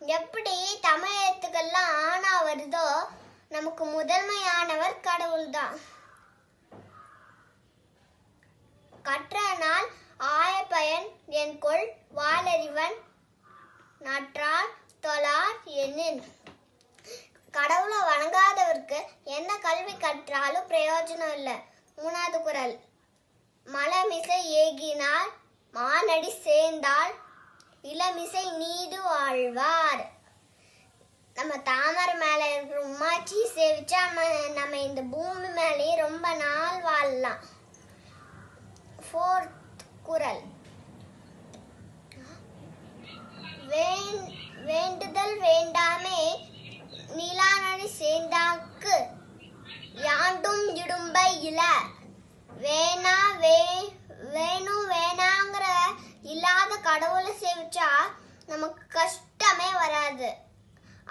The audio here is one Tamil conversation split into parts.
எப்படி தமிழ் எழுத்துக்கள்லாம் ஆனா வருதோ நமக்கு முதன்மையானவர் கடவுள்தான். கற்றனால் ஆய பயன் என்கொள் வாளறிவன் நற்றார் தொழார் எண்ணின். கடவுளை வணங்காதவருக்கு என்ன கல்வி கற்றாலும் பிரயோஜனம் இல்லை. 3வது குறள். மலமிசை ஏகினார் மானடி சேர்ந்தால் இளமிசை நீடு வாழ்வார். நம்ம தாமரை மேல இருக்கிற உமாச்சி சேவிச்சா நம்ம இந்த பூமி மேலேயே ரொம்ப நாள் வாழலாம். 4th குறள். வேண்டுதல் வேண்டாமே நிலானடி சேர்ந்தாக்கு யாண்டும் இடும்பை இல. வேணா வேணும் வேணாங்கிற இல்லாத கடவுளை சேவிச்சா நமக்கு கஷ்டமே வராது.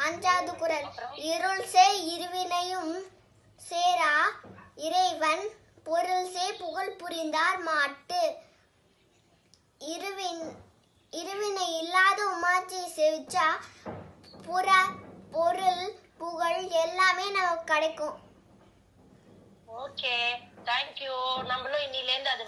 5வது குறள். இருள் சே இருவினையும் சேரா இறைவன் பொருள் சே புகழ் புரிந்தார் மாட்டு. இருவினை இல்லாத உமாச்சியை சேவிச்சா பொருள் புகழ் எல்லாமே நமக்கு கிடைக்கும். Okay, thank you. நம்மளும் இன்னிலேருந்து அது